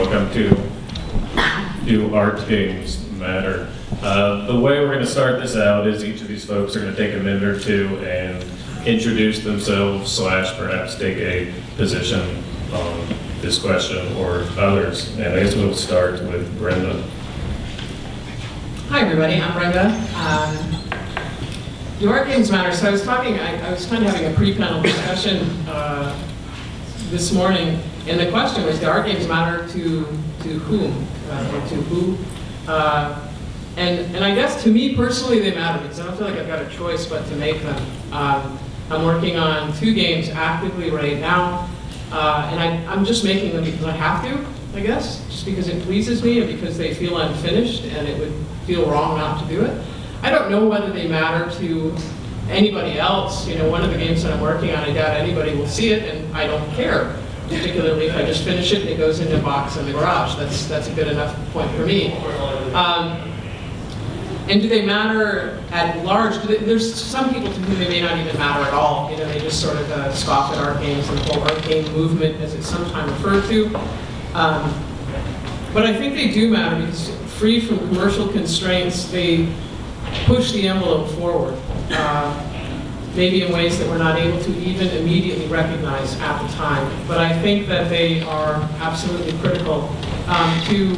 welcome to Art Games Matter. The way we're going to start this out is each of these folks are going to take a minute or two and introduce themselves / perhaps take a position on this question or others. And I guess we'll start with Brenda. Hi everybody, I'm Brenda. The Art Games Matter. So I was kind of having a pre-panel discussion this morning, and the question was, the Art Games matter to whom, or to who? And I guess to me personally they matter, because I don't feel like I've got a choice but to make them. I'm working on 2 games actively right now, and I'm just making them because I have to, I guess, just because it pleases me and because they feel unfinished and it would feel wrong not to do it. I don't know whether they matter to anybody else. You know, one of the games that I'm working on, I doubt anybody will see it, and I don't care, particularly if I just finish it and it goes into a box in the garage. That's a good enough point for me. And do they matter at large? There's some people to whom they may not even matter at all. You know, they just sort of scoff at art games and the whole art game movement, as it's sometimes referred to. But I think they do matter because, free from commercial constraints, they push the envelope forward, maybe in ways that we're not able to even immediately recognize at the time. But I think that they are absolutely critical to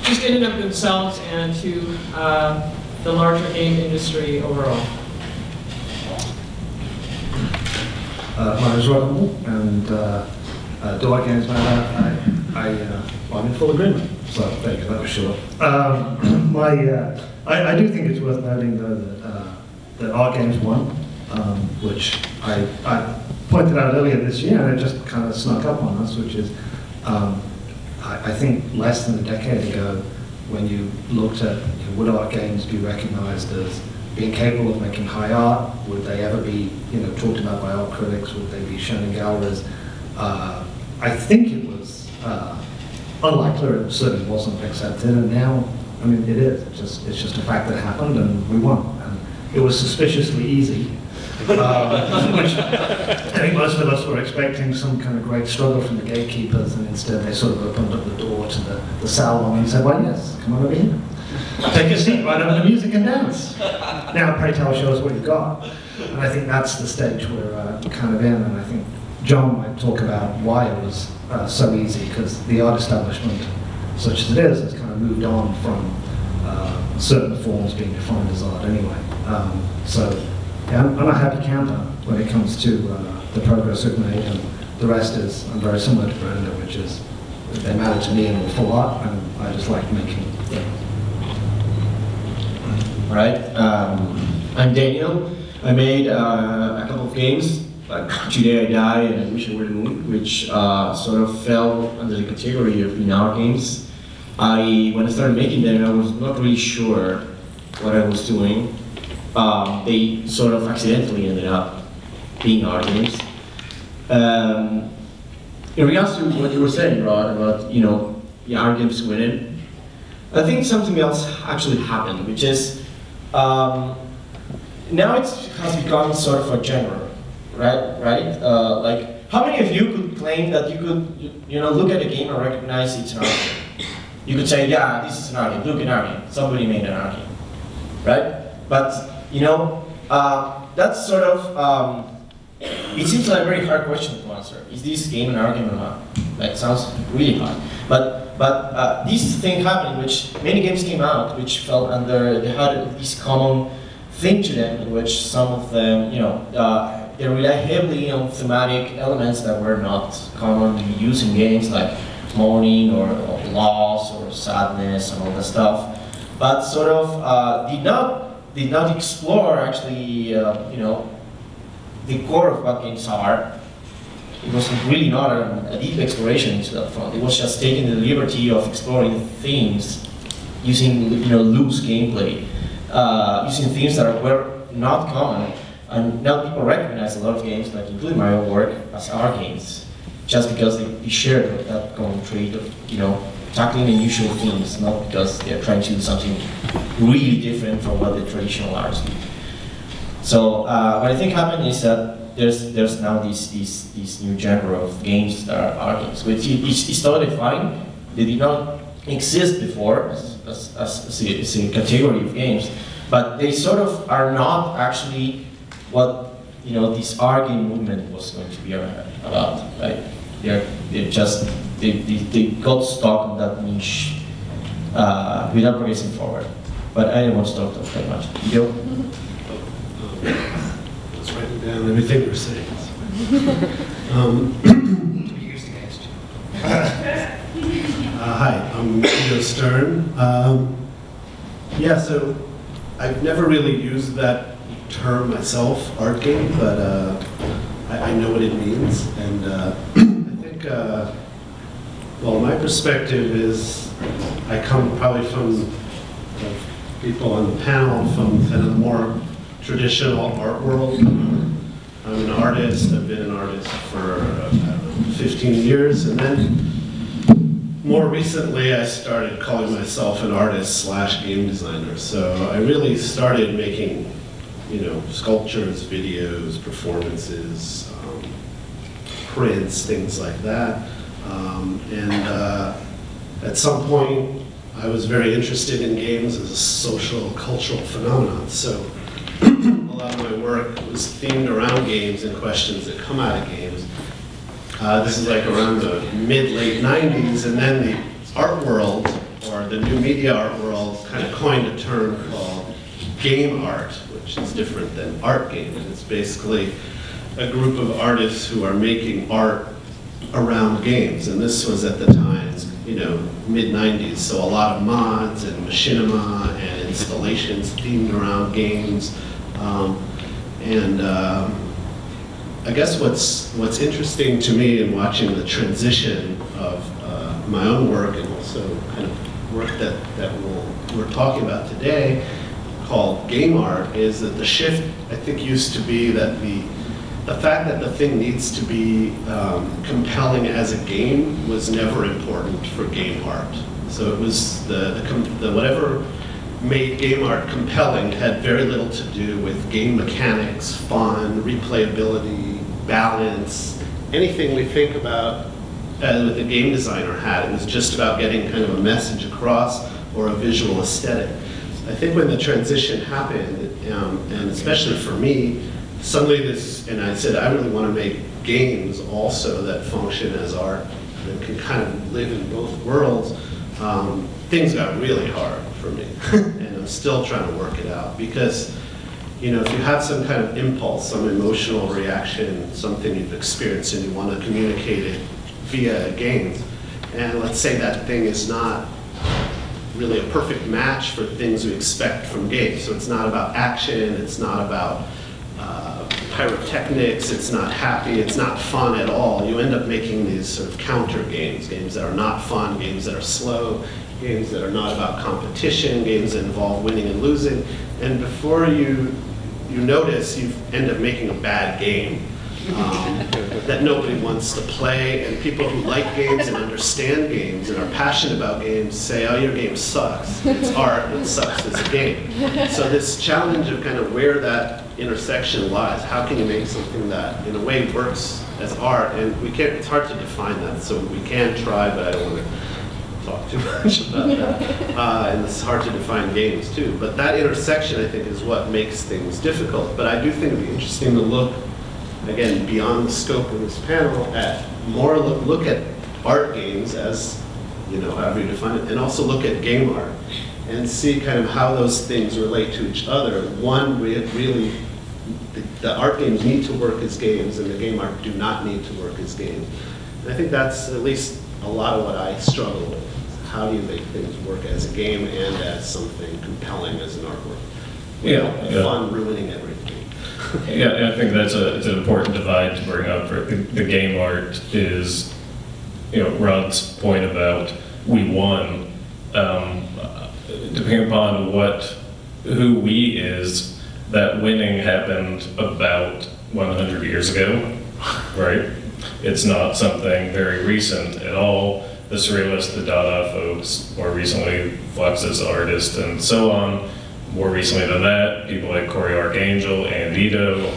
just in and of themselves and to the larger game industry overall. My name is Humble, and do Art Games Matter? I'm in full agreement, so there you go, that was short. I do think it's worth noting, though, that Art Games won, which I pointed out earlier this year, and it just kind of snuck up on us, which is, I think less than a decade ago, when you looked at, would art games be recognized as being capable of making high art? Would they ever be, talked about by art critics? Would they be shown in galleries? I think it was unlikely, or it certainly wasn't accepted, and now, I mean, it is. It's just a fact that happened, and we won. And it was suspiciously easy, which I think most of us were expecting some kind of great struggle from the gatekeepers, and instead they sort of opened up the door to the salon and said, well, yes, come on over here. Take a seat right over the music and dance. Now, pray tell, show us what you've got. And I think that's the stage we're kind of in, and I think John might talk about why it was so easy, because the art establishment, such as it is, has kind of moved on from certain forms being defined as art anyway. So yeah, I'm a happy camper when it comes to the progress we've made, and the rest is, I'm very similar to Brenda, which is they matter to me in full art, and I just like making them. All right, I'm Daniel. I made a couple of games, like Today I Die and I Wish I Were the Moon, which sort of fell under the category of art games. When I started making them, I was not really sure what I was doing. They sort of accidentally ended up being art games. In regards to what you were saying, Rod, about art games winning, I think something else actually happened, which is now it has become sort of a genre, right? Like, how many of you could claim that you could, look at a game and recognize it's an art game? You could say, yeah, this is an art game. Look, an art game. Somebody made an art game, right? But that's sort of it seems like a very hard question to answer. Is this game an art game or not? That sounds really hard. But this thing happened in which many games came out which fell under, they had this common thing to them, in which some of them, they rely heavily on thematic elements that were not commonly used in games, like mourning or loss or sadness and all that stuff, but sort of did not explore actually, the core of what games are. It was really not a deep exploration into that front. It was just taking the liberty of exploring themes using loose gameplay, using themes that were not common. And now people recognize a lot of games, like including my own work, as art games, just because they share that common trait of tackling unusual themes, not because they're trying to do something really different from what the traditional arts do. So what I think happened is that there's now this new genre of games that are art games, which is totally fine. They did not exist before as a category of games, but they sort of are not actually what this art game movement was going to be about. Right? They got stuck on that niche without progressing forward. But I didn't want to talk that much. Yo? Let's write down everything we're saying. Hi, I'm Eddo Stern. Yeah, so I've never really used that term myself, art game, but I know what it means. And I think, well, my perspective is I come probably from people on the panel from kind of the more traditional art world. I'm an artist. I've been an artist for, I don't know, 15 years. And then more recently, I started calling myself an artist / game designer. So I really started making, sculptures, videos, performances, prints, things like that. At some point, I was very interested in games as a social, cultural phenomenon. So a lot of my work was themed around games and questions that come out of games. This is like around the mid-late 90s, and then the art world, or the new media art world, kind of coined a term called game art, which is different than art game. And it's basically a group of artists who are making art around games. And this was at the time, mid-90s, so a lot of mods and machinima and installations themed around games. I guess what's interesting to me in watching the transition of my own work and also kind of work that we're talking about today, called game art, is that the shift, I think, used to be that the fact that the thing needs to be compelling as a game was never important for game art. So it was the whatever made game art compelling had very little to do with game mechanics, fun, replayability, balance, anything we think about that a game designer had. It was just about getting kind of a message across or a visual aesthetic. I think when the transition happened, and especially for me, suddenly and I said, I really want to make games also that function as art and can kind of live in both worlds. Things got really hard for me, and I'm still trying to work it out, because if you have some kind of impulse, some emotional reaction, something you've experienced and you want to communicate it via games, and let's say that thing is not really a perfect match for things we expect from games. So it's not about action, it's not about pyrotechnics, it's not happy, it's not fun at all. You end up making these sort of counter games, games that are not fun, games that are slow, games that are not about competition, games that involve winning and losing. And before you notice, you end up making a bad game that nobody wants to play. And people who like games and understand games and are passionate about games say, oh, your game sucks. It's art, it sucks as a game. So this challenge of kind of where that intersection lies, how can you make something that in a way works as art? And it's hard to define that, so we can try, but I don't want to talk too much about that. And it's hard to define games too. But that intersection, I think, is what makes things difficult. But I do think it'd be interesting to look, again, beyond the scope of this panel, at more look at art games as, however you define it, and also look at game art and see kind of how those things relate to each other. One, really, the art games need to work as games, and the game art do not need to work as games. And I think that's at least a lot of what I struggle with. How do you make things work as a game and as something compelling as an artwork? Without fun ruining everything. Yeah, I think it's an important divide to bring up. The game art is, Rod's point about we won. Depending upon who we is, that winning happened about 100 years ago, right? It's not something very recent at all. The Surrealists, the Dada folks, more recently Fluxus artists, and so on. More recently than that, people like Corey Archangel and Ito,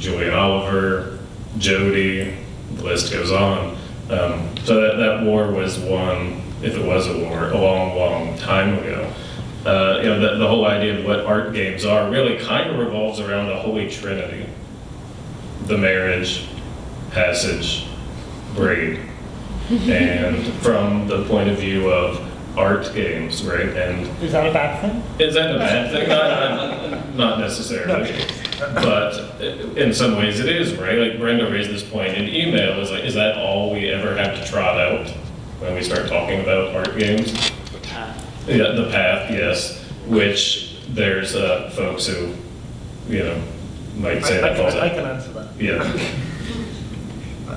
Julian Oliver, Jody, the list goes on. So that war was won, if it was a war, a long, long time ago. You know, the whole idea of what art games are really kind of revolves around the Holy Trinity. The Marriage, Passage, Braid. And from the point of view of art games, right? And is that a bad thing? is that a bad thing? Not necessarily. But in some ways it is, right? Like Brenda raised this point in email, is that all we ever have to trot out when we start talking about art games? The path. Yeah, the path, yes. Which there's folks who, you know, might say that falls out. I can answer that. Yeah.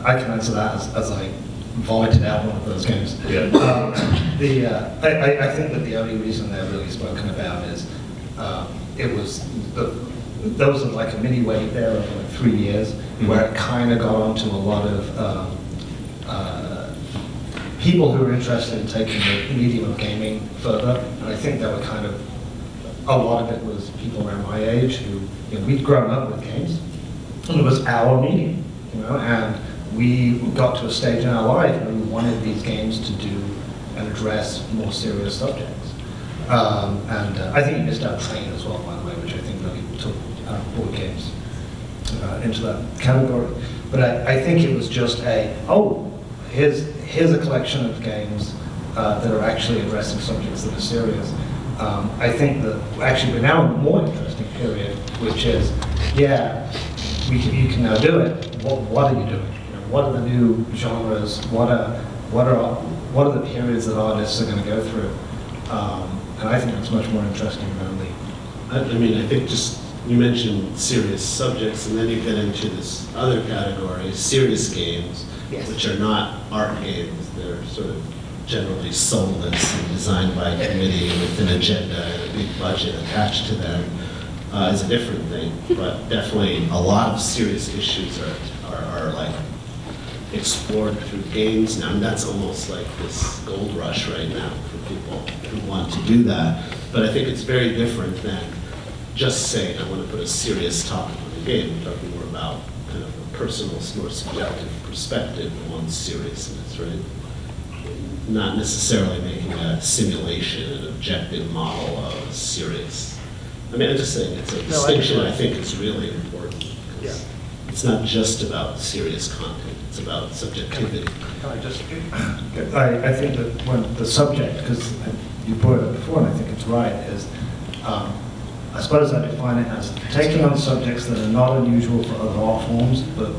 I can answer that as I vomited out one of those games. Yeah. I think that the only reason they're really spoken about is it was there was like a mini wave there of like 3 years where it kind of got onto a lot of people who were interested in taking the medium of gaming further, and I think that were kind of a lot of it was people around my age who, you know, we'd grown up with games, and it was our medium, you know, and we got to a stage in our life where we wanted these games to do and address more serious subjects. I think you missed out Train as well, by the way, which I think really took board games into that category. But I think it was just here's a collection of games that are actually addressing subjects that are serious. I think that actually we're now in a more interesting period, which is, yeah, you can now do it. What are you doing? You know, what are the new genres? What are the periods that artists are going to go through? And I think that's much more interesting than the. I mean, I think just you mentioned serious subjects, and then you get into this other category, serious games, Yes. which are not art games. They're sort of generally soulless and designed by a committee with an agenda and a big budget attached to them. Is a different thing, but definitely a lot of serious issues are like explored through games now, and that's almost like this gold rush right now for people who want to do that. But I think it's very different than just saying, I want to put a serious topic on the game. We're talking more about kind of a personal, more subjective perspective on seriousness, right? Not necessarily making a simulation, an objective model of serious. I mean, I'm just saying it's a distinction I think is really important. Yeah. It's not just about serious content, it's about subjectivity. Can I just? I think that when the subject, because you brought it up before, and I think it's right, is I suppose I define it as taking on subjects that are not unusual for other art forms, but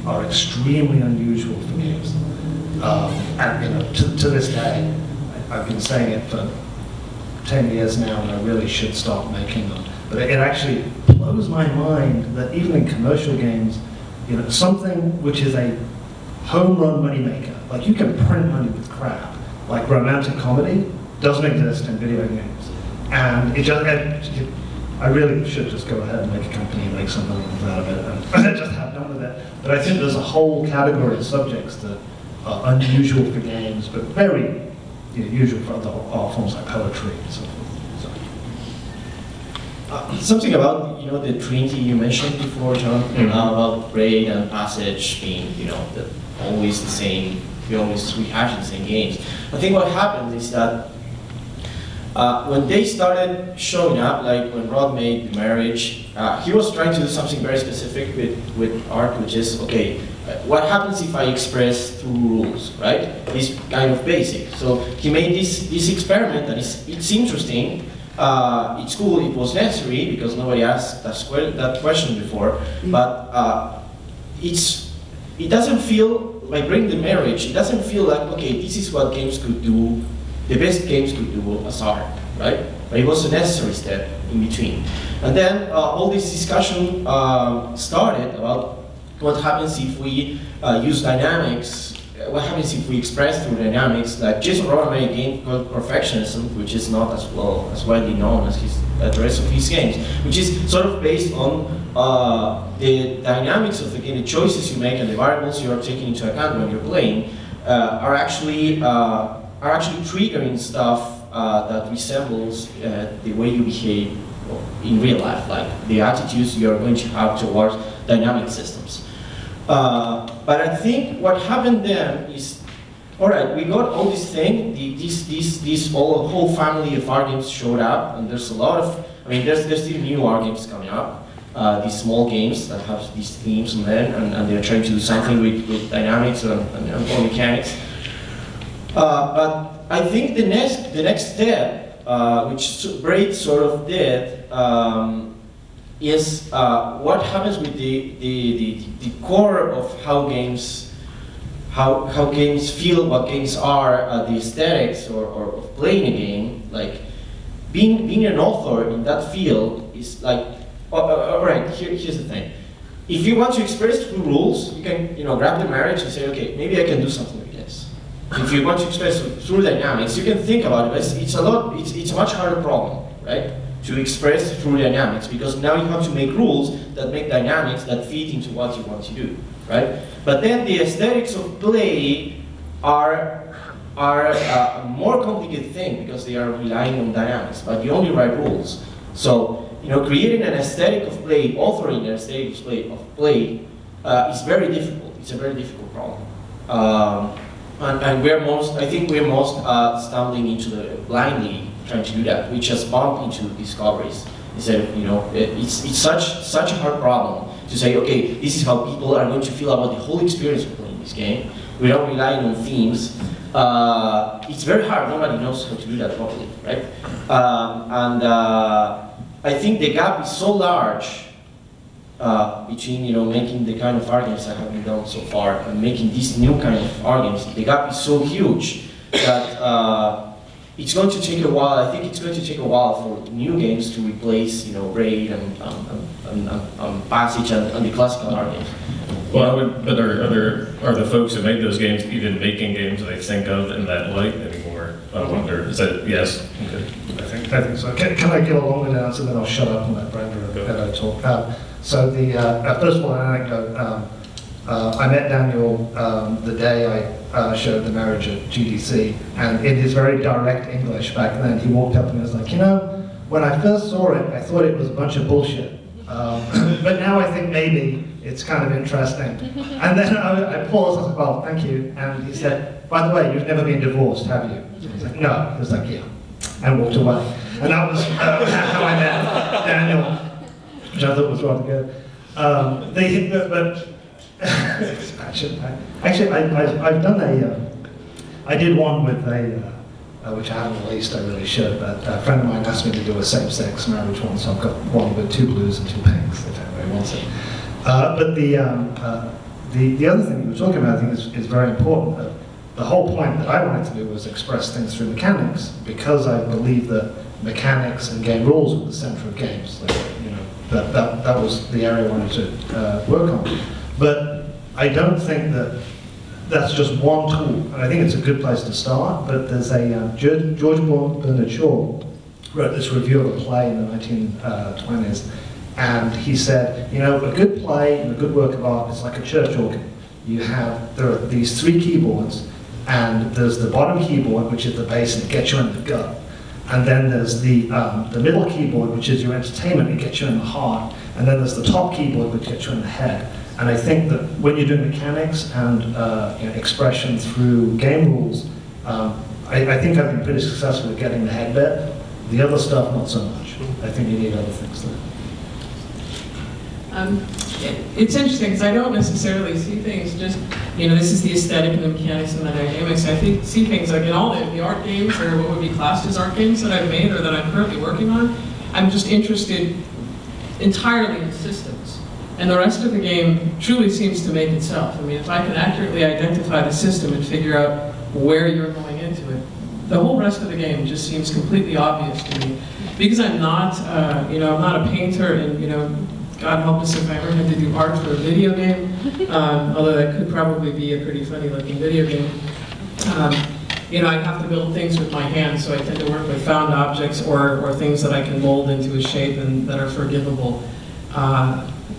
are extremely unusual for games. And you know, to this day, I've been saying it for 10 years now, and I really should start making them. But it actually blows my mind that even in commercial games, you know, something which is a home run moneymaker, like you can print money with crap, like romantic comedy, doesn't exist in video games. And I really should just go ahead and make a company and make some millions out of it, and just have done with it. But I think there's a whole category of subjects that are unusual for games, but very usual for other art forms like poetry and so forth. Something about the Trinity you mentioned before, John, about Braid and Passage being always the same. We always rehash the same games. I think what happened is that when they started showing up, like when Rod made The Marriage, he was trying to do something very specific with art, which is, okay, what happens if I express through rules, right? It's kind of basic. So he made this experiment, and it's interesting. It's cool, it was necessary, because nobody asked that question before, but it doesn't feel, like Braid and The Marriage, it doesn't feel like, okay, this is what games could do, the best games could do as art, right? But it was a necessary step in between. And then all this discussion started about what happens if we use dynamics, what happens if we express through dynamics, like Jason Rowan made a game called Perfectionism, which is not as widely known as the rest of his games, which is sort of based on the dynamics of the game, the choices you make and the variables you are taking into account when you're playing are actually triggering stuff that resembles the way you behave in real life, like the attitudes you're going to have towards dynamic systems. But I think what happened then is, all right, we got all this thing, this whole family of art games showed up, and there's a lot of, I mean, there's still new art games coming up, these small games that have these themes on them, and they're trying to do something with dynamics and mechanics. But I think the next step, which Braid sort of did, is what happens with the core of how games feel, what games are, the aesthetics or of playing a game. Like being an author in that field is like, all right, here's the thing. If you want to express through rules, you can grab the marriage and say, okay, maybe I can do something like this. If you want to express through dynamics, you can think about it, but it's a much harder problem, right? To express through dynamics, because now you have to make rules that make dynamics that fit into what you want to do, right? But then the aesthetics of play are a more complicated thing because they are relying on dynamics, but you only write rules. So, creating an aesthetic of play, authoring an aesthetic of play is very difficult. It's a very difficult problem. And I think we're most stumbling into the blindly trying to do that. We just bump into discoveries instead of, it's such a hard problem to say, okay, this is how people are going to feel about the whole experience of playing this game without relying on themes. It's very hard. Nobody knows how to do that properly, right? I think the gap is so large between making the kind of art games that have been done so far and making these new kind of art games. The gap is so huge that it's going to take a while. I think it's going to take a while for new games to replace, Braid and Passage and the classical art games. Well, but are the folks who made those games even making games that they think of in that light anymore? I wonder. Is that yes? Okay. I think so. Can I get along with that, and then I'll shut up and let Brenda and Eddo talk. So the first of all, an anecdote. I met Daniel the day I showed The Marriage at GDC, and in his very direct English back then, he walked up and was like, when I first saw it, I thought it was a bunch of bullshit. But now I think maybe it's kind of interesting. And then I paused, I was like, well, thank you. And he said, by the way, you've never been divorced, have you? I was like, no. He was like, yeah. And walked away. And that was how I met Daniel, which I thought was rather good. I've done I did one with which I haven't released, I really should, but a friend of mine asked me to do a same-sex marriage one, so I've got one with 2 blues and 2 pinks, if anybody wants it. But the other thing you were talking about, I think, is very important. The whole point that I wanted to do was express things through mechanics, because I believe that mechanics and game rules were the center of games. Like, that was the area I wanted to work on. But I don't think that that's just one tool, and I think it's a good place to start. But there's a George Bernard Shaw wrote this review of a play in the 1920s, and he said, a good play and a good work of art is like a church organ. There are these 3 keyboards, and there's the bottom keyboard, which is the bass, and it gets you in the gut. And then there's the middle keyboard, which is your entertainment, it gets you in the heart. And then there's the top keyboard, which gets you in the head. And I think that when you're doing mechanics and expression through game rules, I think I've been pretty successful at getting the head bit. The other stuff, not so much. I think you need other things there. It's interesting because I don't necessarily see things just, this is the aesthetic and the mechanics and the dynamics. I see things like in all the art games, or what would be classed as art games that I've made or that I'm currently working on. I'm just interested entirely in systems. And the rest of the game truly seems to make itself. I mean, if I can accurately identify the system and figure out where you're going into it, the whole rest of the game just seems completely obvious to me. Because I'm not, I'm not a painter, and God help us if I ever had to do art for a video game, although that could probably be a pretty funny looking video game. I have to build things with my hands, so I tend to work with found objects or things that I can mold into a shape and that are forgivable.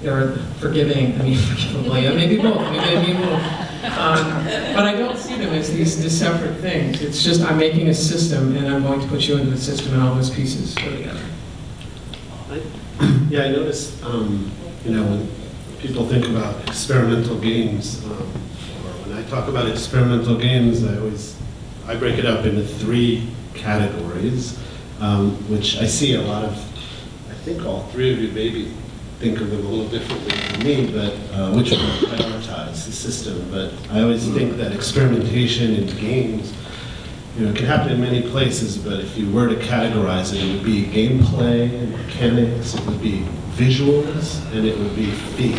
Or forgiving, forgivable, maybe both, maybe both. But I don't see them as these separate things. It's just I'm making a system and I'm going to put you into the system and all those pieces go together. Yeah, I noticed, when people think about experimental games, or when I talk about experimental games, I break it up into 3 categories, which I see a lot of, I think all 3 of you maybe think of them a little differently than me, but which would prioritize the system. But I always think that experimentation in games, it can happen in many places, but if you were to categorize it, it would be gameplay and mechanics, it would be visuals, and it would be theme.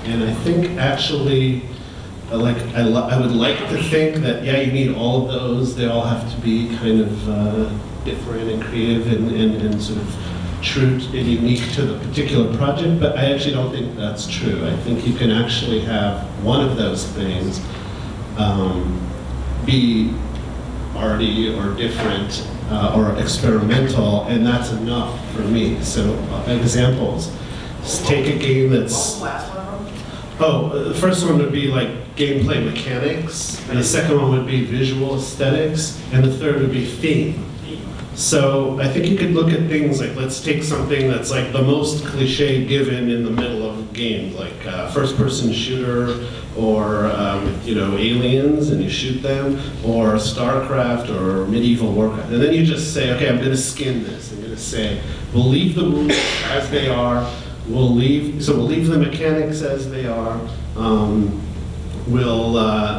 And I think actually, I would like to think that, yeah, you need all of those. They all have to be kind of different and creative and sort of true and unique to the particular project, but I actually don't think that's true. I think you can actually have one of those things be arty or different or experimental, and that's enough for me. So examples, just take a game that's... the first one would be like gameplay mechanics, and the second one would be visual aesthetics, and the third would be theme. So I think you could look at things like, let's take something that's like the most cliche given in the middle of games, like first-person shooter, or aliens and you shoot them, or StarCraft or Medieval Warcraft, and then you just say, okay, I'm going to skin this. I'm going to say, we'll leave the rules as they are. We'll leave the mechanics as they are. We'll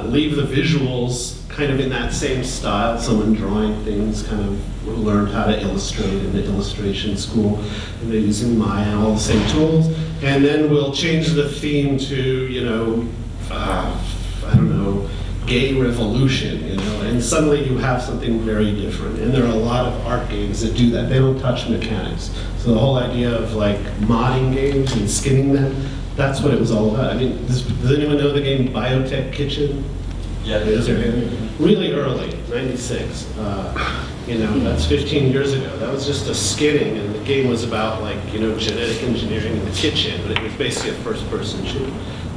leave the visuals kind of in that same style. Someone drawing things, kind of learned how to illustrate in the illustration school, and they're using Maya and all the same tools. And then we'll change the theme to, I don't know, gay revolution, and suddenly you have something very different. And there are a lot of art games that do that. They don't touch mechanics. So the whole idea of like modding games and skinning them, that's what it was all about. I mean, does anyone know the game Biotech Kitchen? Yeah. Really early, 96. That's 15 years ago. That was just a skinning, and the game was about genetic engineering in the kitchen, but it was basically a first-person shooter.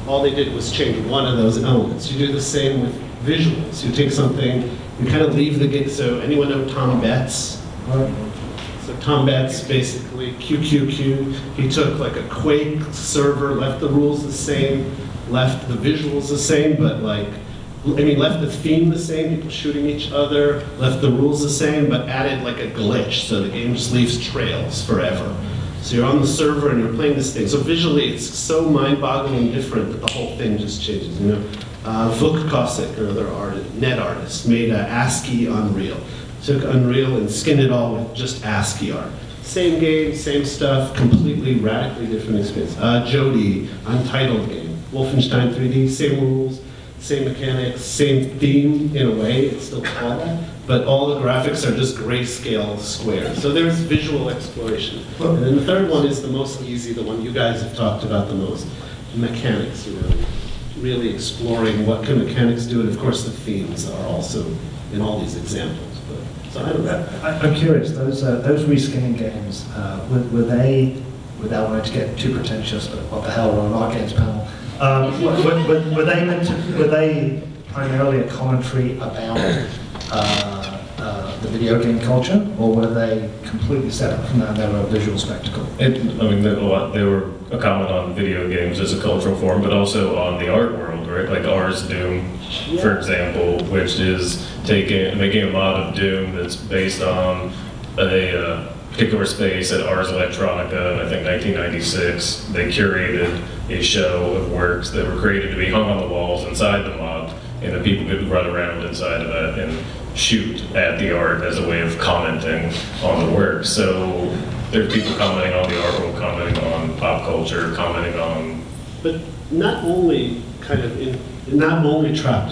All they did was change one of those elements. You do the same with visuals. You take something, you kind of leave the game. So anyone know Tom Betts? So Tom Betts, basically, QQQ, he took like a Quake server, left the rules the same, left the visuals the same, but left the theme the same, people shooting each other, left the rules the same, but added like a glitch, so the game just leaves trails forever. So you're on the server and you're playing this thing. So visually, it's so mind-boggling different that the whole thing just changes. Vuk Kosik, another net artist, made ASCII Unreal. Took Unreal and skinned it all with just ASCII art. Same game, same stuff, completely, radically different experience. Jody, Untitled game. Wolfenstein 3D, same rules, same mechanics, same theme in a way, it's still called that, but all the graphics are just grayscale squares. So there's visual exploration. And then the third one is the most easy, the one you guys have talked about the most, mechanics, really exploring what can mechanics do, and of course the themes are also in all these examples. So I don't know. I'm curious, those reskinning games, were they, without wanting to get too pretentious, but what the hell, we're on an art games panel, were they primarily a commentary about the video game culture, or were they completely separate from that and they were a visual spectacle? They were a comment on video games as a cultural form, but also on the art world, right? Like Ars Doom, for example, which is making a mod of Doom that's based on a particular space at Ars Electronica in, I think, 1996. They curated a show of works that were created to be hung on the walls inside the mod, and the people could run around inside of it and shoot at the art as a way of commenting on the work. So there's people commenting on the art world, commenting on pop culture, commenting on... But not only trapped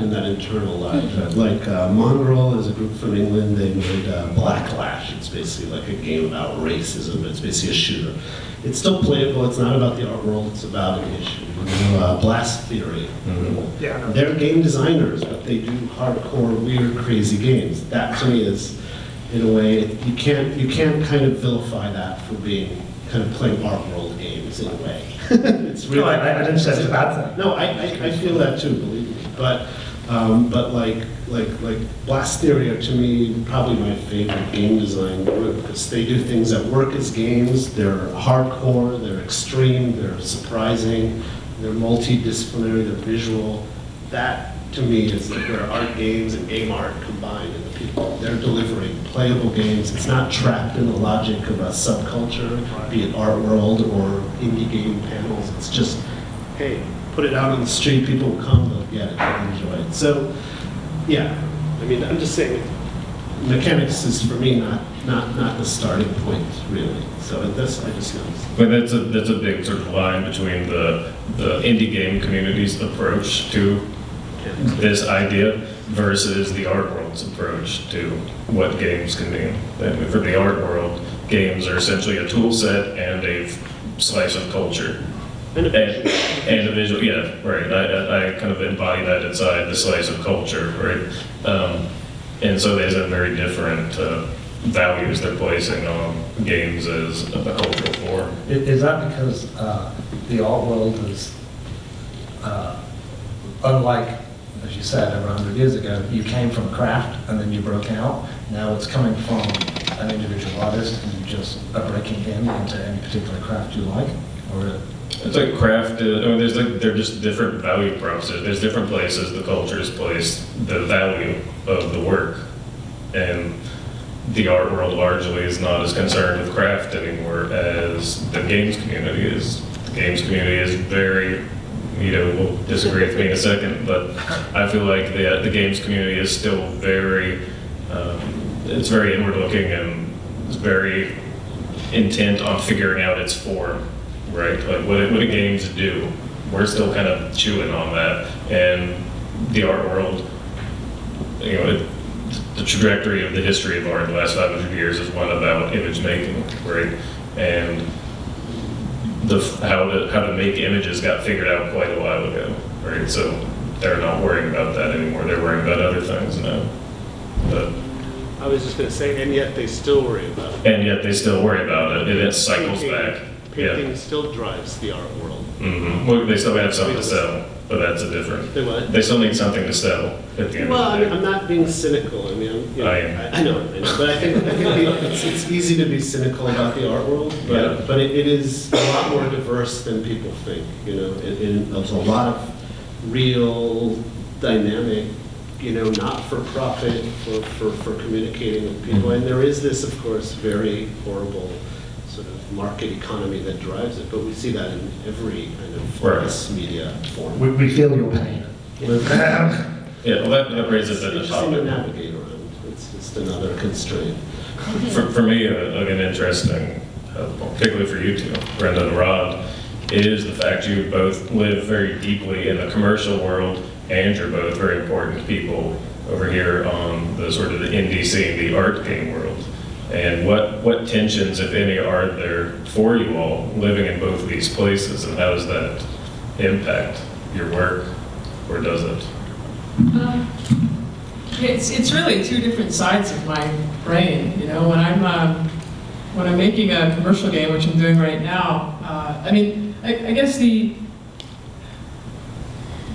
in that internal life. Like Mongrel is a group from England, they made Blacklash. It's basically like a game about racism, but it's basically a shooter. It's still playable, it's not about the art world, it's about an issue. Blast Theory. Mm-hmm. They're game designers, but they do hardcore, weird, crazy games. That to me is, in a way, you can't kind of vilify that for being kind of playing art world games in a way. It's really, No, I didn't say it's a bad thing. no, I feel that too, believe me. But like Blasteria, to me, probably my favorite game design group, because they do things that work as games. They're hardcore, they're extreme, they're surprising, they're multidisciplinary, they're visual. That, to me, is where art games and game art combine in the people. They're delivering playable games. It's not trapped in the logic of a subculture, be it art world or indie game panels. It's just, hey, put it out on the street, people will come, they'll get it, they'll enjoy it. So, yeah, I mean, I'm just saying, mechanics is for me not the starting point, really. So this, I just noticed. But that's a big sort of line between the indie game community's approach to this idea versus the art world's approach to what games can mean. And for the art world, games are essentially a tool set and a slice of culture. And a visual, yeah, right. I kind of embody that inside the slice of culture, right? And so there's a very different values they're placing on games as a cultural form. Is that because the art world is, unlike, as you said, over 100 years ago, you came from craft and then you broke out. Now it's coming from an individual artist and you just are breaking in into any particular craft you like? Or it's like craft, I mean, they're just different value propositions. There's different places the culture is placed, the value of the work. And the art world largely is not as concerned with craft anymore as the games community is. The games community is very, will disagree with me in a second, but I feel like the games community is still very, it's very inward looking and it's very intent on figuring out its form, right? Like what do games do? We're still kind of chewing on that. And the art world, the trajectory of the history of art in the last 500 years is one about image making, right? And how to make images got figured out quite a while ago, right? So they're not worrying about that anymore. They're worrying about other things now. But I was just going to say, and yet they still worry about it. And yet they still worry about it. It cycles back. Painting still drives the art world. Mm-hmm. Well, they still have something to sell, but that's a different. They what? They still need something to sell at the end Well, of the day. I'm not being cynical. I mean, I am. I know, but I think it's easy to be cynical about the art world, but it is a lot more diverse than people think. There's a lot of real, dynamic, not for profit, for communicating with people, and there is this, of course, very horrible sort of market economy that drives it, but we see that in every kind of mass media form. we feel your pain. Yeah, well, that raises You a just need to topic. navigate around. It's just another constraint. For me, an interesting, particularly for you two, Brenda and Rod, is the fact you both live very deeply in the commercial world, and you're both very important people over here on the sort of the indie scene, the art game world. And what tensions, if any, are there for you all living in both of these places, and how does that impact your work, or does it? It's really two different sides of my brain. When I'm making a commercial game, which I'm doing right now, I guess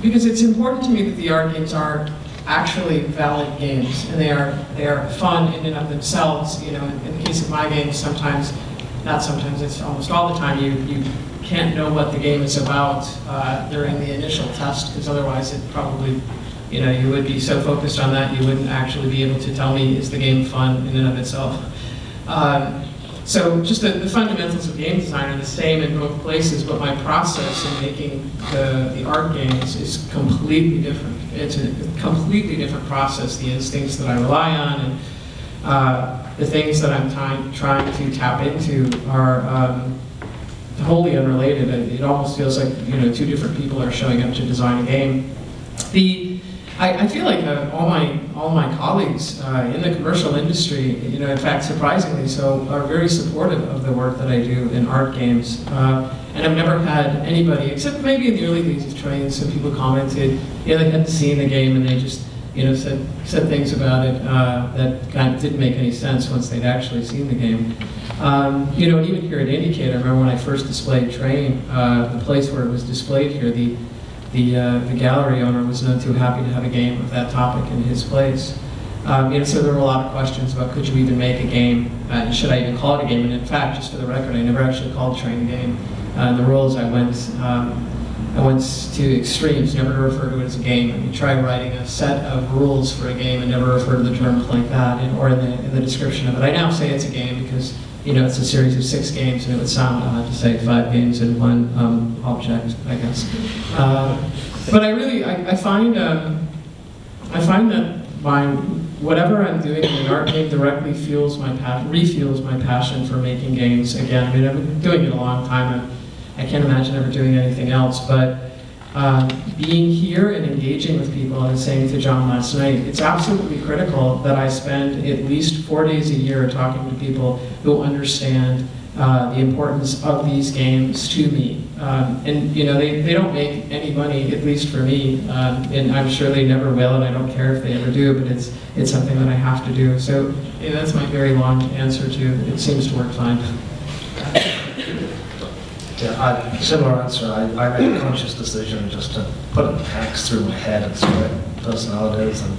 because it's important to me that the art games are actually valid games, and they are fun in and of themselves. In the case of my games, not sometimes, it's almost all the time, you can't know what the game is about during the initial test, because otherwise it probably, you would be so focused on that you wouldn't actually be able to tell me, is the game fun in and of itself. So just the fundamentals of game design are the same in both places, but my process in making the art games is completely different. It's a completely different process. The instincts that I rely on and the things that I'm trying to tap into are wholly unrelated. It almost feels like two different people are showing up to design a game. I feel like all my colleagues in the commercial industry, in fact, surprisingly so, are very supportive of the work that I do in art games. And I've never had anybody, except maybe in the early days of training, some people commented, they hadn't seen the game and they just, said things about it that kind of didn't make any sense once they'd actually seen the game. And even here at IndieCade, I remember when I first displayed Train, the place where it was displayed here, the gallery owner was none too happy to have a game of that topic in his place. So there were a lot of questions about could you even make a game, and should I even call it a game? And in fact, just for the record, I never actually called Train a game. The rules I went to extremes, never to refer to it as a game. I mean, try writing a set of rules for a game and never refer to the terms like that, or in the description of it. I now say it's a game because it's a series of 6 games, and it would sound odd to say 5 games in one object, I guess. But I find that whatever I'm doing in an art game directly refuels my passion for making games again. I mean, I've been doing it a long time. I can't imagine ever doing anything else, but being here and engaging with people, I was saying to John last night, it's absolutely critical that I spend at least 4 days a year talking to people who understand the importance of these games to me. And they don't make any money, at least for me, and I'm sure they never will, and I don't care if they ever do, but it's something that I have to do. So that's my very long answer to it seems to work fine. Yeah, similar answer. I made a conscious decision just to put a text through my head and see what personalities, and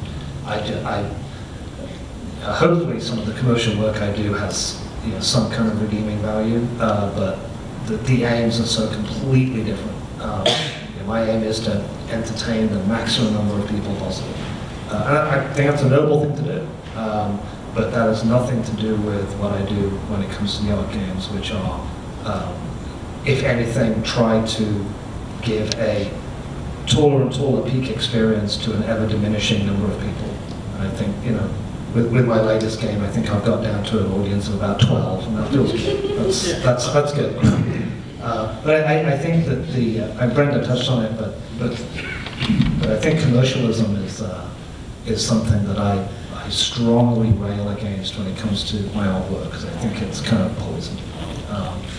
hopefully some of the commercial work I do has some kind of redeeming value, but the aims are so completely different. My aim is to entertain the maximum number of people possible, and I think that's a noble thing to do. But that has nothing to do with what I do when it comes to the art games, which are, if anything, try to give a taller and taller peak experience to an ever-diminishing number of people. And I think, with my latest game, I think I've got down to an audience of about 12, and that feels good. That's good. But I think that and Brenda touched on it, but I think commercialism is something that I strongly rail against when it comes to my artwork, because I think it's kind of poison.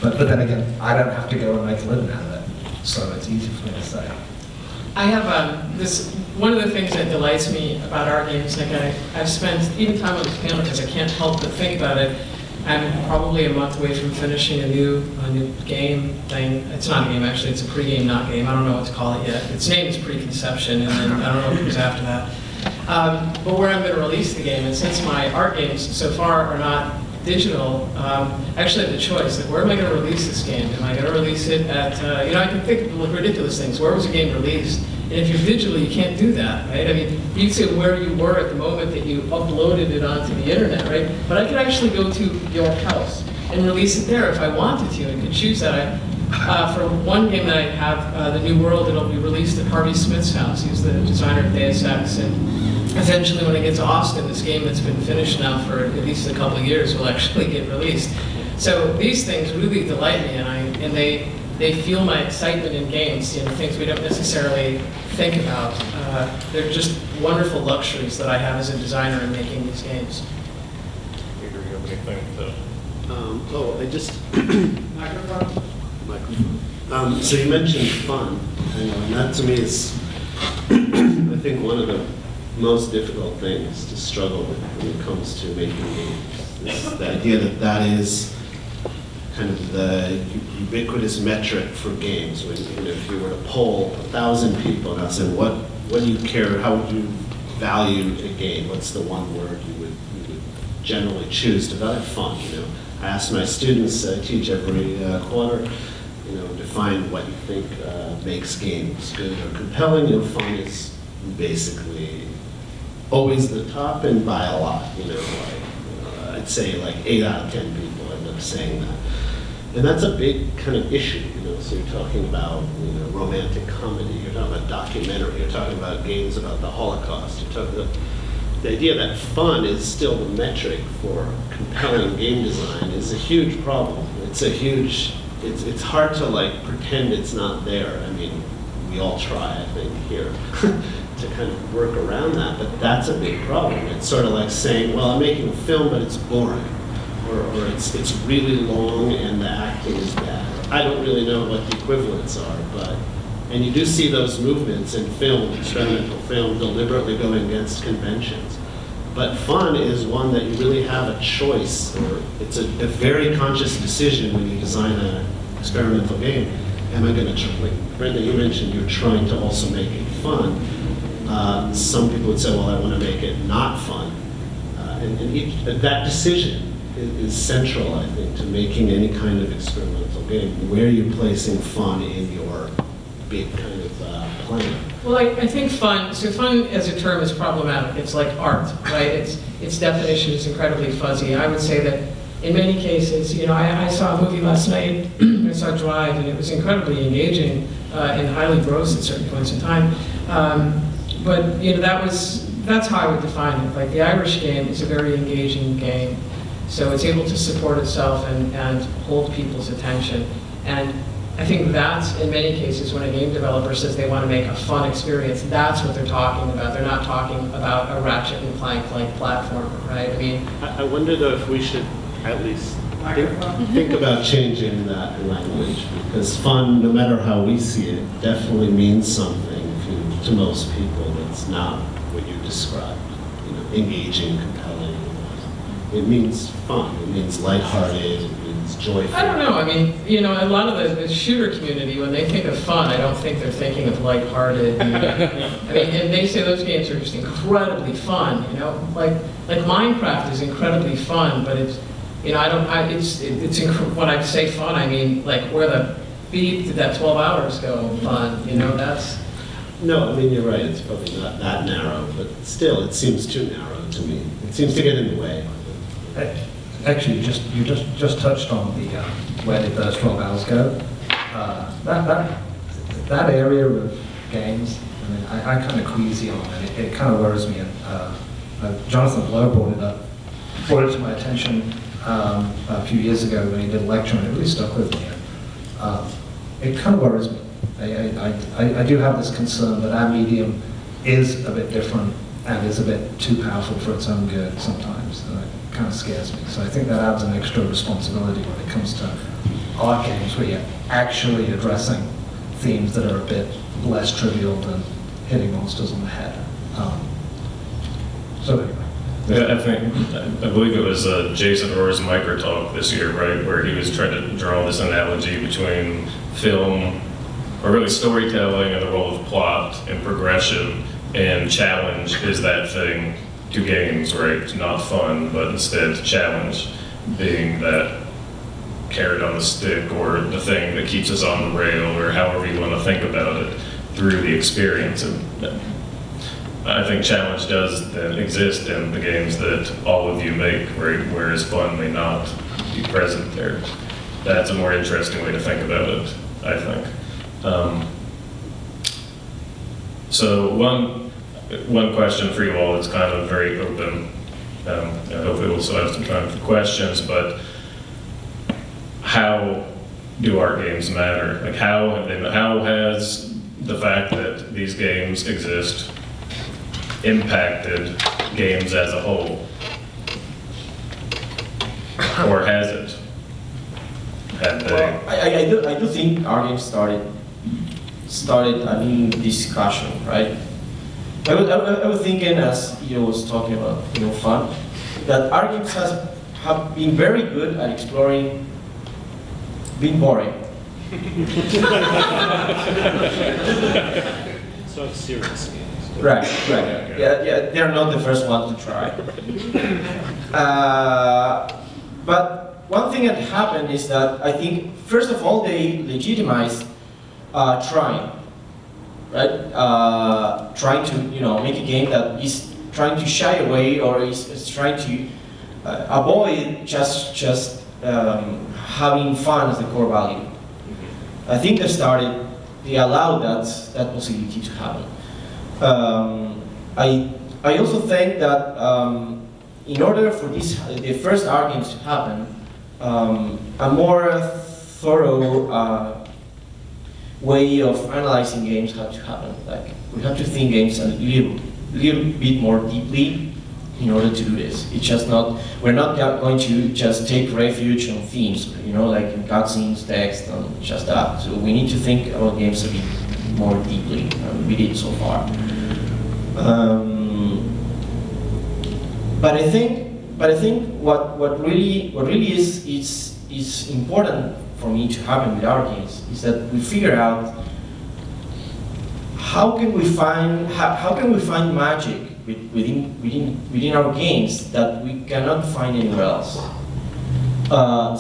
But then again, I don't have to go and make a living out of it, so it's easy for me to say. I have one of the things that delights me about art games, like I've spent even time on this panel because I can't help but think about it. I'm probably a month away from finishing a new game thing. It's not a game actually, it's a pre-game, not game. I don't know what to call it yet. Its name is Preconception, and then I don't know what comes after that. But where I'm going to release the game, and since my art games so far are not digital, I actually have the choice. Like, where am I going to release this game? Am I going to release it at, I can think of ridiculous things. Where was a game released? And if you're digital, you can't do that, right? I mean, you'd say where you were at the moment that you uploaded it onto the internet, right? But I could actually go to your house and release it there if I wanted to, and could choose that. For one game that I have, The New World, it'll be released at Harvey Smith's house. He's the designer of Deus Ex, and eventually when I get to Austin, this game that's been finished now for at least a couple of years will actually get released. So these things really delight me, and they fuel my excitement in games, things we don't necessarily think about. They're just wonderful luxuries that I have as a designer in making these games. Peter, you have anything to? Microphone? Microphone. So you mentioned fun, and that to me is, I think, one of the most difficult things to struggle with when it comes to making games. Is the idea that is kind of the ubiquitous metric for games. When, if you were to poll 1,000 people and I said, what do you care, how would you value a game? What's the one word you would generally choose to value? Fun. I ask my students, I teach every quarter, define what you think makes games good or compelling. Fun is basically always the top, and by a lot. I'd say like 8 out of 10 people end up saying that. And that's a big kind of issue, so you're talking about, romantic comedy, you're talking about documentary, you're talking about games about the Holocaust, you're talking about the idea that fun is still the metric for compelling game design is a huge problem. It's hard to pretend it's not there. I mean, we all try, I think, here to kind of work around that, but that's a big problem. It's sort of like saying, well, I'm making a film, but it's boring. Or it's really long and the acting is bad. I don't really know what the equivalents are, but And you do see those movements in film, experimental film, deliberately going against conventions. But fun is one that you really have a choice, or it's a very conscious decision when you design an experimental game. Am I going to, like Brenda, you mentioned you're trying to also make it fun. Some people would say, well, I want to make it not fun. That decision is central, I think, to making any kind of experimental game. Where are you placing fun in your big kind of plan? Well, I think fun as a term is problematic. It's like art, right? Its definition is incredibly fuzzy. I would say that in many cases, I saw a movie last night, I saw Drive, and it was incredibly engaging and highly gross at certain points in time. But that's how I would define it. Like the Irish game is a very engaging game. So it's able to support itself and hold people's attention. And I think that's, in many cases, when a game developer says they want to make a fun experience, that's what they're talking about. They're not talking about a Ratchet and Clank-like platformer, right? I mean, I wonder though if we should at least think about changing that language, because fun, no matter how we see it, definitely means something to most people that's not what you described. Engaging, compelling. It means fun. It means lighthearted. It means joyful. I don't know. I mean, a lot of the shooter community, when they think of fun, I don't think they're thinking of lighthearted. And they say those games are just incredibly fun. Like Minecraft is incredibly fun, but it's, when I say fun, I mean like where the beat did that 12 hours go fun. That's. No, I mean, you're right. It's probably not that narrow, but still, it seems too narrow to me. It seems to get in the way. Actually, you just touched on the where did those 12 hours go? That area of games, I mean, I kind of queasy on it. It kind of worries me. Jonathan Blow brought it to my attention a few years ago when he did a lecture, and it really stuck with me. It kind of worries me. I do have this concern that our medium is a bit different and is a bit too powerful for its own good sometimes, and it kind of scares me. So I think that adds an extra responsibility when it comes to art games, where you're actually addressing themes that are a bit less trivial than hitting monsters on the head. So anyway. Yeah, I believe it was Jason Orr's Micro Talk this year, right, where he was trying to draw this analogy between film, or really storytelling, and the role of plot and progression, and challenge is that thing to games, right? Not fun, but instead challenge being that carrot on the stick, or the thing that keeps us on the rail, or however you want to think about it, through the experience. And I think challenge does then exist in the games that all of you make, right? Whereas fun may not be present there. That's a more interesting way to think about it, I think. So one question for you all that's kind of very open. Hopefully we'll still have some time for questions, but how do art games matter? Like how has the fact that these games exist impacted games as a whole? Or has it? Well, I do think art games started a new discussion, right? I was thinking, as you was talking about, fun, that art games have been very good at exploring being boring. So it's serious games. Right. Yeah, they're not the first one to try. But one thing that happened is that I think, first of all, they legitimized trying, right? Trying to, make a game that is trying to shy away, or is trying to avoid just having fun as the core value. I think they allowed that possibility to happen. I also think that in order for the first art games to happen, a more thorough way of analyzing games had to happen. Like, we have to think games a little bit more deeply in order to do this. It's just not, we're not going to just take refuge on themes, like in cutscenes, text, and just that. So we need to think about games a bit more deeply. We did so far. But I think what really is important for me to happen with our games is that we figure out how can we find magic within our games that we cannot find anywhere else.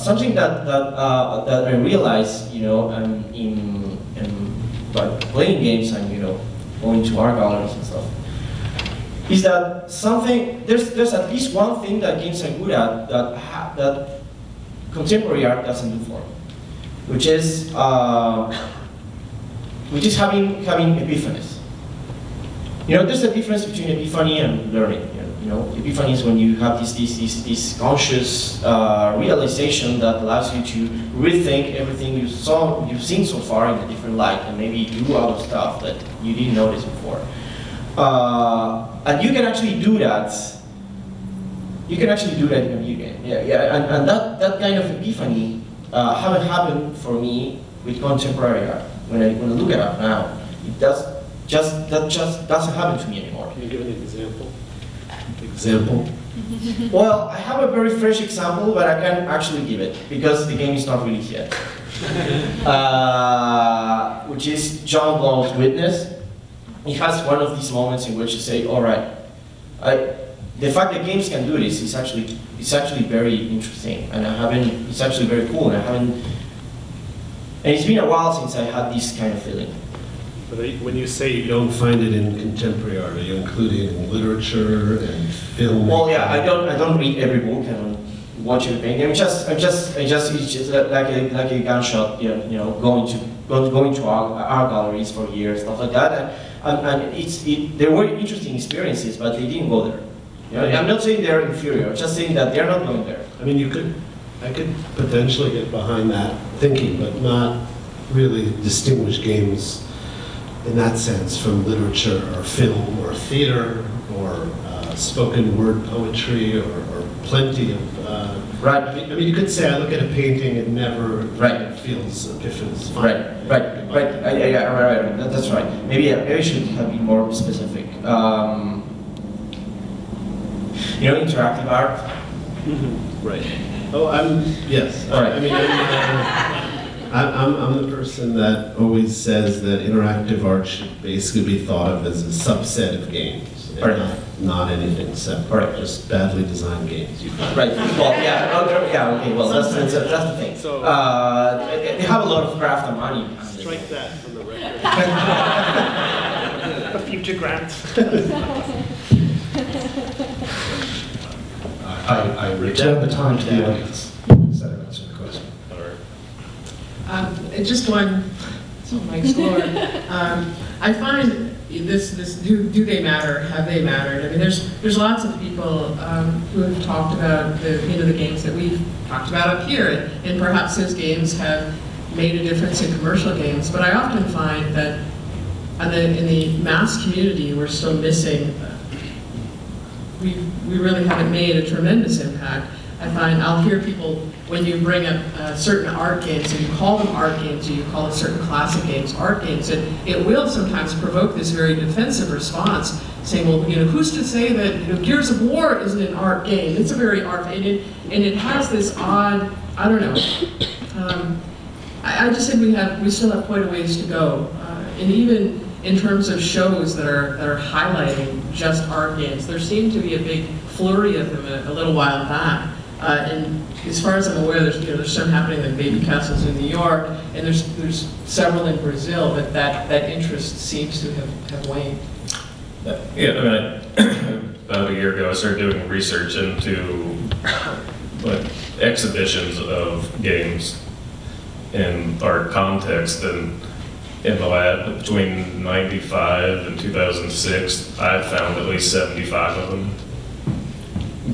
Something that I realized, by playing games and going to art galleries and stuff, is that there's at least one thing that games are good at that contemporary art doesn't do for me, which is having epiphanies. There's a difference between epiphany and learning. Epiphany is when you have this conscious realization that allows you to rethink everything you've seen so far in a different light, and maybe do other stuff that you didn't notice before. And you can actually do that. You can actually do that in a video game. And that kind of epiphany haven't happened for me with contemporary art. When I look at it now, that just doesn't happen to me anymore. Can you give an example? Well, I have a very fresh example, but I can't actually give it because the game is not released yet. Which is John Blow's Witness. It has one of these moments in which you say, all right, the fact that games can do this is actually very interesting, and it's actually very cool, and it's been a while since I had this kind of feeling. But when you say you don't find it in contemporary art, are you including literature and film? Well, yeah, I don't read every book and watch every painting. It's just like a gunshot, going to art galleries for years, stuff like that, and there were interesting experiences, but they didn't go there. I'm not saying they're inferior. I'm just saying that they're not going there. I mean, I could potentially get behind that thinking, but not really distinguish games in that sense from literature or film or theater or spoken word poetry or plenty of. Right. I mean, you could say I look at a painting and never feels fine. Right. That's right. Maybe I should have been more specific. Interactive art. Mm-hmm. Right. Oh, yes. All right. I mean, I'm the person that always says that interactive art should basically be thought of as a subset of games, and not anything separate. Just badly designed games. Right. Well, okay. Well, that's the thing. So, they have a lot of craft and money. strike that from the record. A future grant. I return the time to the audience instead of answering the question. Just one, so Mike's floor. I find this do they matter? Have they mattered? I mean, there's lots of people who have talked about the games that we've talked about up here, and perhaps those games have made a difference in commercial games. But I often find that in the mass community, we're still missing. We really haven't made a tremendous impact. I find I'll hear people, when you bring up certain art games and you call them art games, or you call it certain classic games art games, it will sometimes provoke this very defensive response, saying, well, who's to say that Gears of War isn't an art game? It's a very art, and it has this odd, I don't know. I just think we still have quite a ways to go, and even in terms of shows that are highlighting just art games, there seemed to be a big flurry of them a little while back. And as far as I'm aware, there's some happening like Baby Castles in New York, and there's several in Brazil, but that interest seems to have waned. Yeah, I mean, about a year ago, I started doing research into exhibitions of games in art context, and in the lab between '95 and 2006, I found at least 75 of them.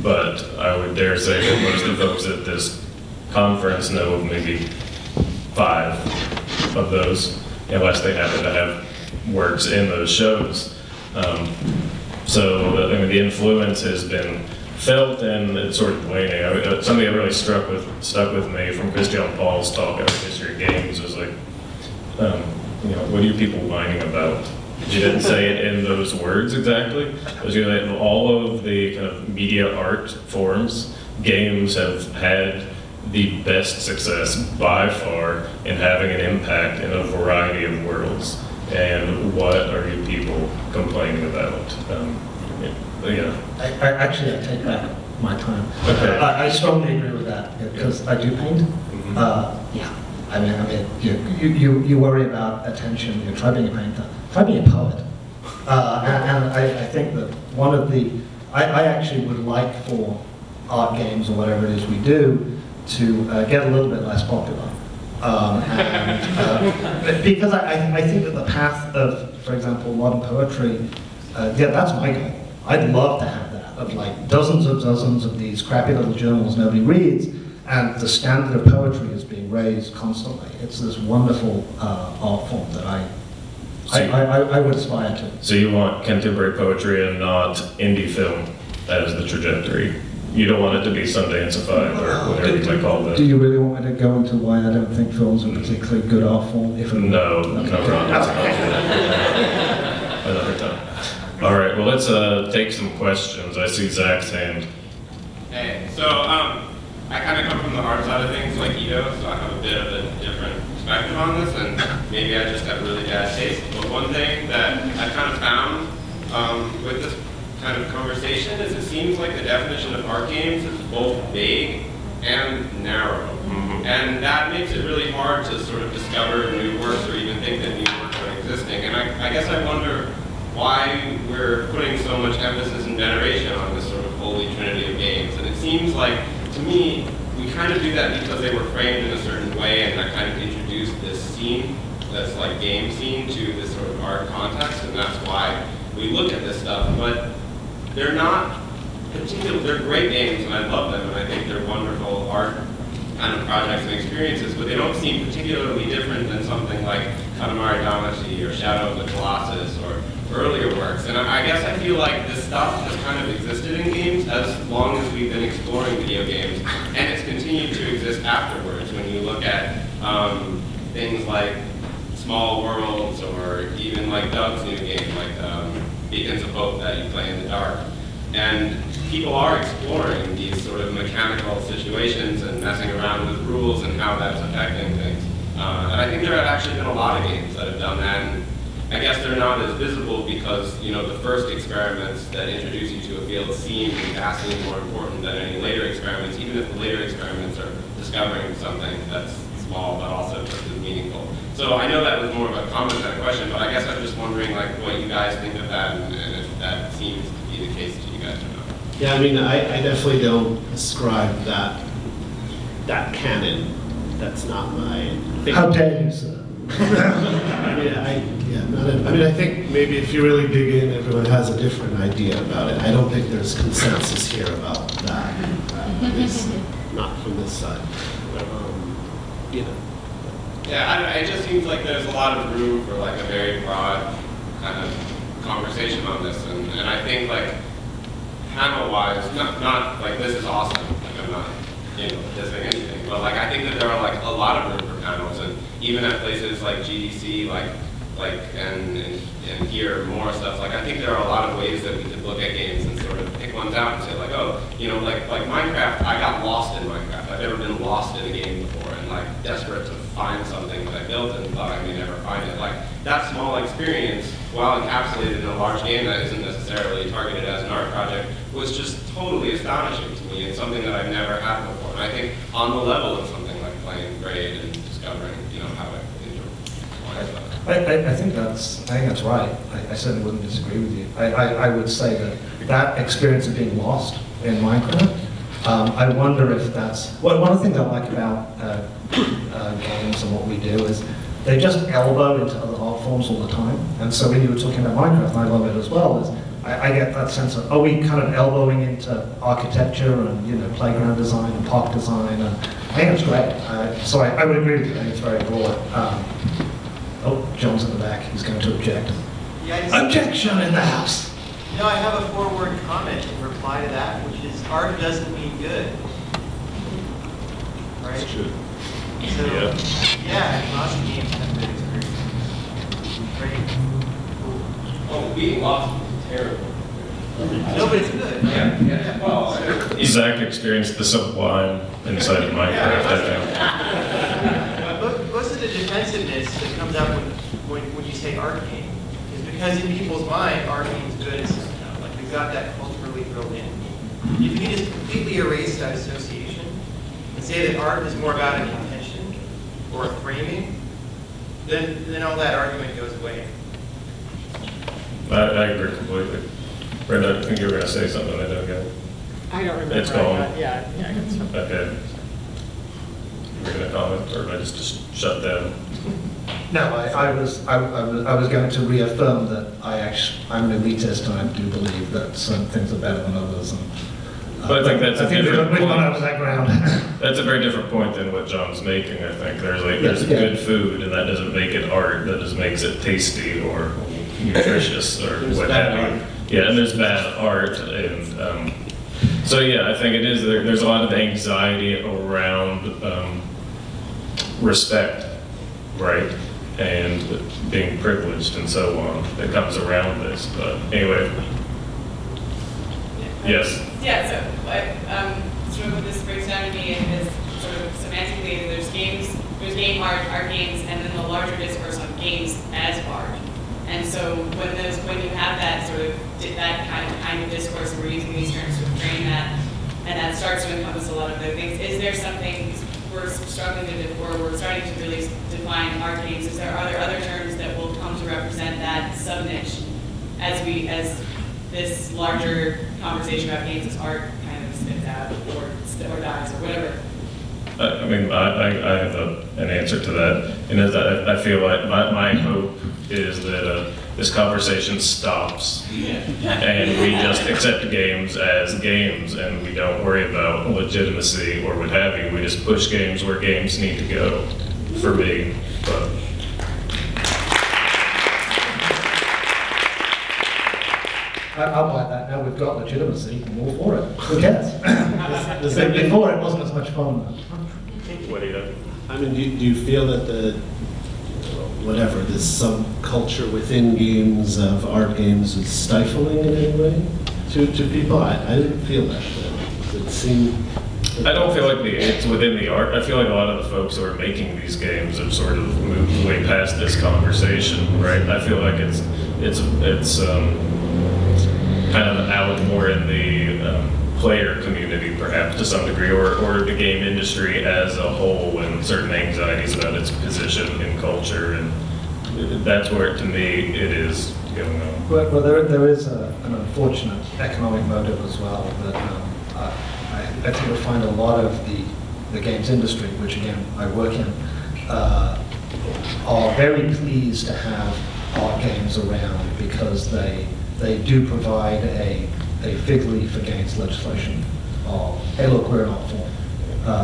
But I would dare say that most of the folks at this conference know of maybe 5 of those, unless they happen to have works in those shows. So I mean, the influence has been felt, and it's sort of waning. Something that really stuck with me from Christian Paul's talk about history of games was like, what are you people whining about? You didn't say it in those words exactly. But in all of the kind of media art forms, games have had the best success by far in having an impact in a variety of worlds. And what are you people complaining about? I take back my time. Okay. I strongly agree with that because I do paint. Yeah. I mean, you worry about attention. You try being a painter. Try being a poet. And I think that one of the, I actually would like for art games or whatever it is we do to get a little bit less popular. Because I think that the path of, for example, modern poetry, yeah, that's my goal. I'd love to have that, of like dozens of these crappy little journals nobody reads, and the standard of poetry is being raised constantly. It's this wonderful art form that I would aspire to. So you want contemporary poetry and not indie film as the trajectory? You don't want it to be Sundance-ified or whatever you might call it. Do you really want me to go into why I don't think films are particularly good art form? No, come on. Another time. All right, well, let's take some questions. I see Zach's hand. Hey, so I kind of come from the art side of things like Ito, so I have a bit of a different perspective on this, and maybe I just have really bad taste. But one thing that I kind of found with this kind of conversation is it seems like the definition of art games is both vague and narrow. And that makes it really hard to sort of discover new works or even think that new works are existing. And I guess I wonder why we're putting so much emphasis and veneration on this sort of holy trinity of games. And it seems like, to me, we kind of do that because they were framed in a certain way and that kind of introduced this scene, this like game scene, to this sort of art context, and that's why we look at this stuff. But they're not particular, they're great games and I love them and I think they're wonderful art kind of projects and experiences, but they don't seem particularly different than something like Katamari Damacy or Shadow of the Colossus or earlier works. And I guess I feel like this stuff has kind of existed in games as long as we've been exploring video games, and it's continued to exist afterwards. When you look at things like Small Worlds or even like Doug's new game, like Beacons of Hope that you play in the dark. And people are exploring these sort of mechanical situations and messing around with rules and how that's affecting things. And I think there have actually been a lot of games that have done that. And I guess they're not as visible because, the first experiments that introduce you to a field seem vastly more important than any later experiments, even if the later experiments are discovering something that's small but also just as meaningful. So I know that was more of a comment than a question, but I guess I'm just wondering what you guys think of that and if that seems to be the case to you guys or not. Yeah, I mean, I definitely don't ascribe that canon. That's not my thing. How dare you, sir? I think maybe if you really dig in, everyone has a different idea about it. I don't think there's consensus here about that. At least not from this side. Yeah, it just seems like there's a lot of room for like a very broad kind of conversation on this, and I think like panel-wise, not like this is awesome. Like I'm not dissing anything, but like I think that there are like a lot of room for panels, and even at places like GDC, and here more stuff. Like I think there are a lot of ways that we could look at games and sort of pick ones out and say like, oh, like Minecraft. I got lost in Minecraft. I've never been lost in a game before, and like desperate to find something that I built and thought I may never find it. Like that small experience, while encapsulated in a large game that isn't necessarily targeted as an art project, was just totally astonishing to me and something that I've never had before. And I think on the level of something like playing Braid and discovering, how it intertwines that. I think that's right. I certainly wouldn't disagree with you. I would say that experience of being lost in Minecraft, I wonder if that's, one of the things I like about games and what we do is they just elbow into other art forms all the time. And so when you were talking about Minecraft, and I love it as well, is I get that sense of, are we kind of elbowing into architecture and playground design and park design? And I think it's great. So I would agree with you. I think it's very broad. Oh, John's in the back. He's going to object. Yeah, Objection in the house. I have a forward comment in reply to that, which is art doesn't mean good. Right? That's true. So, yeah, lots of games have good experiences. Great. Cool. Oh, being lost is terrible. No, but it's good. Yeah. Well, Zach experienced the sublime inside of Minecraft, I think. Most of the defensiveness that comes out when you say art game is because in people's mind, art means good and stuff. Like we've got that culturally drilled in. If you just completely erase that association and say that art is more about an intention or a framing, then all that argument goes away. I agree completely. Brenda, I think you were going to say something. I don't get. I don't remember. It's gone. Yeah, I got something. Okay. You were going to comment, or I just shut down? No, I was going to reaffirm that I'm an elitist and I do believe that some things are better than others. And, But I think that's a different we've gone point. over that ground. That's a very different point than what John's making, I think. There's Yeah. good food, and that doesn't make it art. That just makes it tasty or nutritious or what have you. Yeah, and there's bad art. And so, yeah, I think it is. There's a lot of anxiety around respect, right? And being privileged and so on that comes around this. But anyway. Yes. Yeah, so sort of what this breaks down to me is sort of semantically, there's game art, art games, and then the larger discourse on games as art. And so when you have that sort of that kind of discourse, and we're using these terms to frame that, and that starts to encompass a lot of other things. Is there something we're struggling to, or we're starting to really define art games? Are there other terms that will come to represent that sub niche as this larger conversation about games as art kind of spits out or dies or whatever? I mean, I have an answer to that, and as I feel like my hope is that this conversation stops, and we just accept games as games, and we don't worry about legitimacy or what have you. We just push games where games need to go, for me. But. I'll buy that. Now we've got legitimacy, I'm all for it. Who cares? Before it wasn't as much fun. What do you know? I mean, do you feel that the subculture within games of art games is stifling in any way to people? I didn't feel that. It seemed. I don't feel like it's within the art. I feel like a lot of the folks who are making these games have sort of moved way past this conversation, right? I feel like it's kind of out more in the player community, perhaps to some degree, or the game industry as a whole, and certain anxieties about its position in culture, and that's where, to me, it is going on. Well, there is an unfortunate economic motive as well that I think you'll find a lot of the games industry, which again I work in, are very pleased to have art games around because they do provide a fig leaf against legislation of, hey look, we're an art form.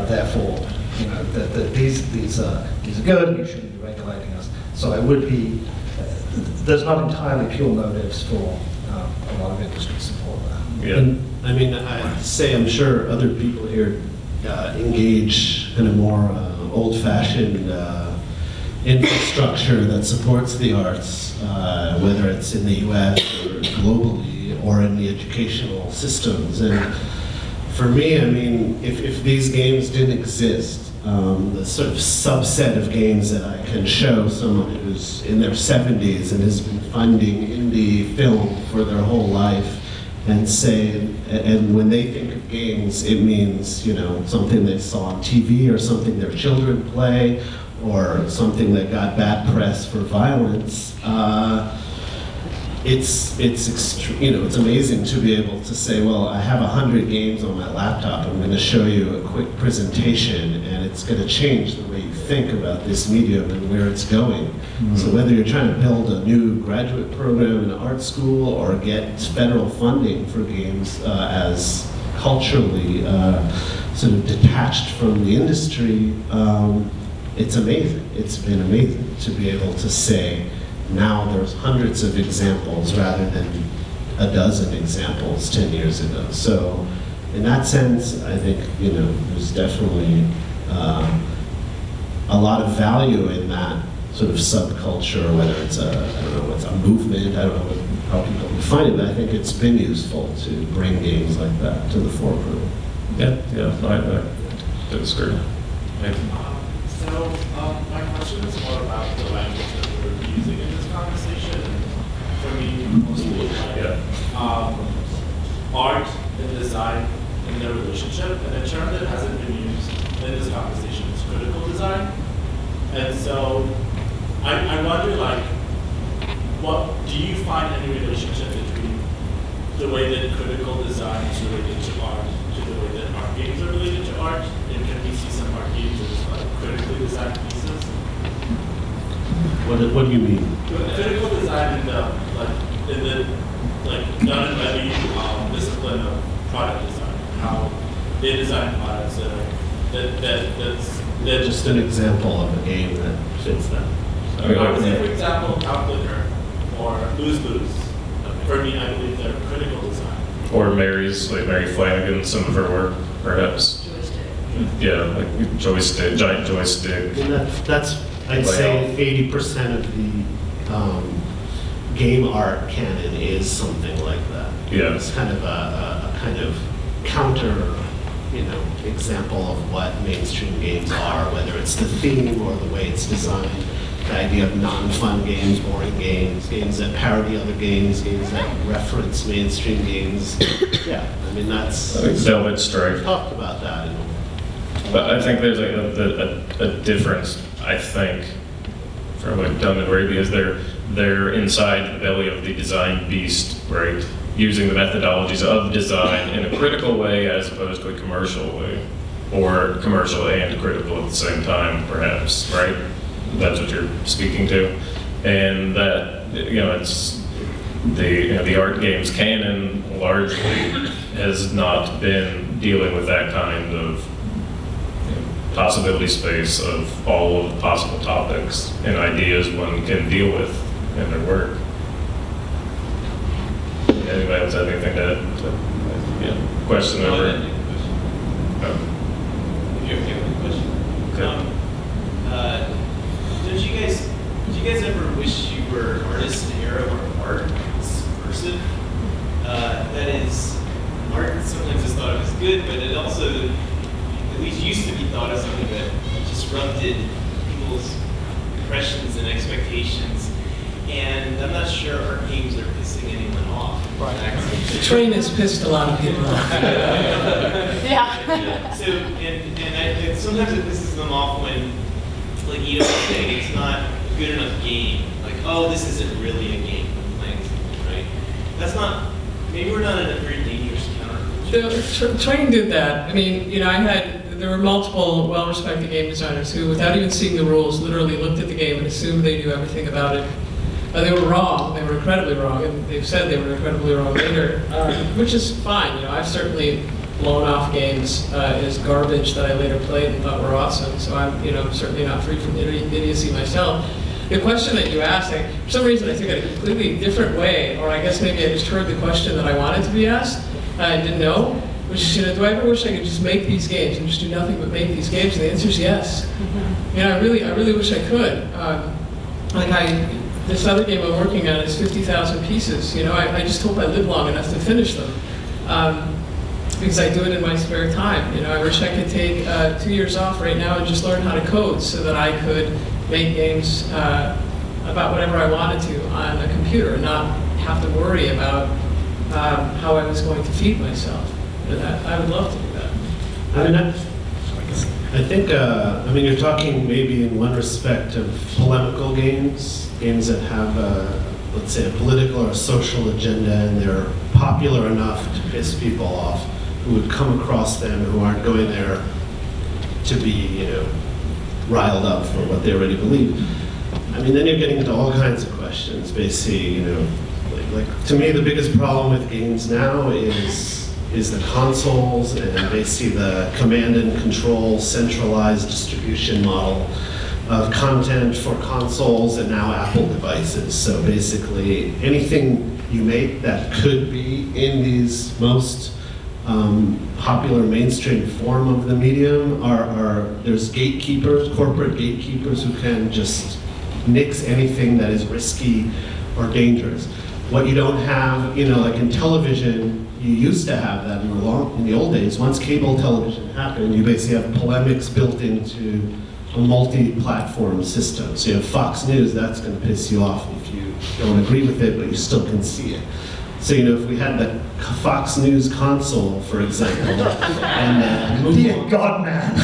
Therefore, you know, that these are good, you shouldn't be regulating us. So I would be, there's not entirely pure motives for a lot of industry support there. Yeah. And, I mean, I have to say, I'm sure other people here engage in a more old-fashioned infrastructure that supports the arts, whether it's in the US or globally or in the educational systems. And for me, I mean, if these games didn't exist, the sort of subset of games that I can show someone who's in their 70s and has been funding indie film for their whole life and say, and when they think of games, it means, you know, something they saw on TV or something their children play or something that got bad press for violence. It's amazing to be able to say, well, I have 100 games on my laptop. I'm going to show you a quick presentation, and it's going to change the way you think about this medium and where it's going. Mm-hmm. So whether you're trying to build a new graduate program in art school or get federal funding for games as culturally sort of detached from the industry, it's amazing. It's been amazing to be able to say, now there's hundreds of examples rather than a dozen examples 10 years ago. So in that sense, I think, you know, there's definitely a lot of value in that sort of subculture, whether it's a, I don't know, it's a movement, I don't know how people define it, but I think it's been useful to bring games like that to the forefront. Yeah, I disagree. So my question is more about the language that we're using in this conversation. For me, mostly art and design and their relationship, and a term that hasn't been used in this conversation is critical design. And so I wonder, like, what do you find any relationship between the way that critical design is related to art to the way that art games are related to art? And can we see some art games as like critically designed pieces? What do you mean? Critical design in the done in the discipline of product design, how they design products that's just an example of a game that fits that. I would say, for example, Cow Clicker or Lose Lose. For me, I believe they're critical design. Or Mary's, like Mary Flanagan, some of her work, perhaps. Joystick. Yeah, like joystick, giant joystick. And that's I'd say 80% of the game art canon is something like that. Yeah. It's kind of a kind of counter, example of what mainstream games are, whether it's the theme or the way it's designed. The idea of non-fun games, boring games, games that parody other games, games that reference mainstream games. Yeah, I mean that's. Velvet Strike. We've talked about that. But I think there's a difference. I think from what Dumb and Brady is they're inside the belly of the design beast, right? Using the methodologies of design in a critical way as opposed to a commercial way, or commercial and critical at the same time, perhaps, right? That's what you're speaking to, and that it's the art games canon largely has not been dealing with that kind of possibility space of all of the possible topics and ideas one can deal with in their work. Anybody else have anything to add? Yeah. Question over. If you have a question. Okay. Did you guys ever wish you were an artist in an era where art was subversive? That is, art sometimes is thought of as good, but it also at least used to be thought of something that disrupted people's impressions and expectations. And I'm not sure art games are pissing anyone off. Right. The train has pissed a lot of people off. Yeah. So, and sometimes it pisses them off when, like Ida was saying, it's not a good enough game. Like, oh, this isn't really a game. Right? That's not. Maybe we're not in a very dangerous counterculture. The train did that. I mean, there were multiple well-respected game designers who, without even seeing the rules, literally looked at the game and assumed they knew everything about it. They were wrong. They were incredibly wrong, and they've said they were incredibly wrong later, which is fine. I've certainly blown off games as garbage that I later played and thought were awesome. So I'm, certainly not free from idiocy myself. The question that you asked, for some reason, I think in a completely different way, or I guess maybe I just heard the question that I wanted to be asked. I didn't know, which is, do I ever wish I could just make these games and just do nothing but make these games? And the answer is yes. I really wish I could. This other game I'm working on is 50,000 pieces. I just hope I live long enough to finish them. Because I do it in my spare time. I wish I could take 2 years off right now and just learn how to code so that I could make games about whatever I wanted to on a computer and not have to worry about how I was going to feed myself. I would love to do that. I think, you're talking maybe in one respect of polemical games that have, let's say, a political or a social agenda, and they're popular enough to piss people off who would come across them who aren't going there to be, riled up for what they already believe. Then you're getting into all kinds of questions. Basically, like to me, the biggest problem with games now is the consoles, and they see the command and control centralized distribution model of content for consoles and now Apple devices. So basically, anything you make that could be in these most popular mainstream form of the medium there's gatekeepers, corporate gatekeepers who can just nix anything that is risky or dangerous. What you don't have, you know, like in television, you used to have that in the old days. Once cable television happened, you basically have polemics built into a multi-platform system. So you have Fox News, that's going to piss you off if you don't agree with it, but you still can see it. So, you know, if we had the Fox News console, for example, and Dear God, man.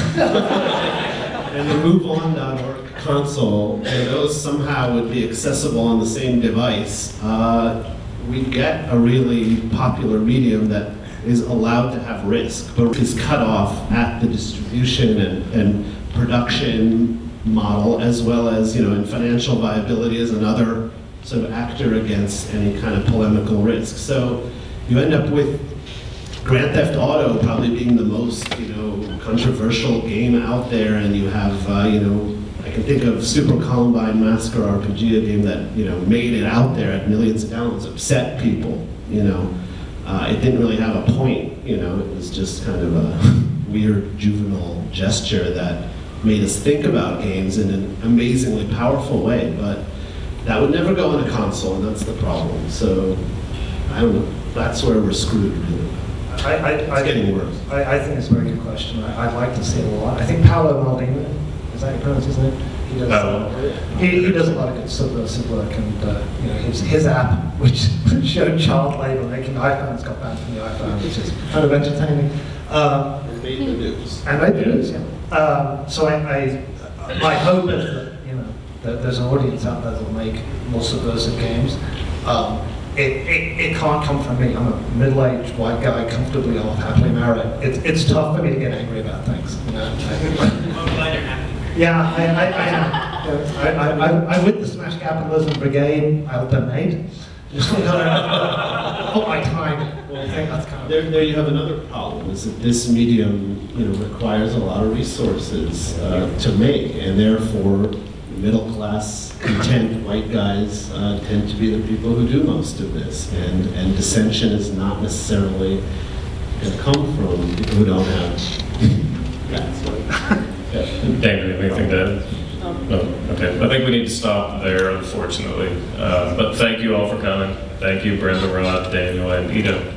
and the MoveOn.org console, and those somehow would be accessible on the same device, we'd get a really popular medium that is allowed to have risk, but is cut off at the distribution and production model, as well as, you know, in financial viability as another sort of actor against any kind of polemical risk. So you end up with Grand Theft Auto probably being the most, you know, controversial game out there, and you have, you know, I can think of Super Columbine Massacre RPG, a game that, you know, made it out there at millions of downloads, upset people, you know. It didn't really have a point, you know, it was just kind of a weird juvenile gesture that made us think about games in an amazingly powerful way, but that would never go on a console, and that's the problem. So, I don't know, that's where we're screwed, really. It's getting worse. I think it's a very good question. I'd like to see it a lot. I think Paolo Maldini, is that your pronounce his name? He does a lot of good subversive work, and you know, his app, which showed child labor making iPhones, got banned from the iPhone, which is kind of entertaining. And made the news. And made the news, yeah. So my hope is that, you know, that there's an audience out there that will make more subversive games. It can't come from me. I'm a middle-aged white guy, comfortably off, happily married. It's tough for me to get angry about things. You know? I'm glad you're happy. Yeah, I'm with the Smash Capitalism Brigade. I'll donate. Just put my time. I think that's kind of there you have another problem, is that this medium, you know, requires a lot of resources to make, and therefore middle-class, content white guys tend to be the people who do most of this, and dissension is not necessarily going to come from people who don't have that. David, anything to add? No? Okay. I think we need to stop there, unfortunately. But thank you all for coming. Thank you, Brenda, Rod, Daniel, and Ida.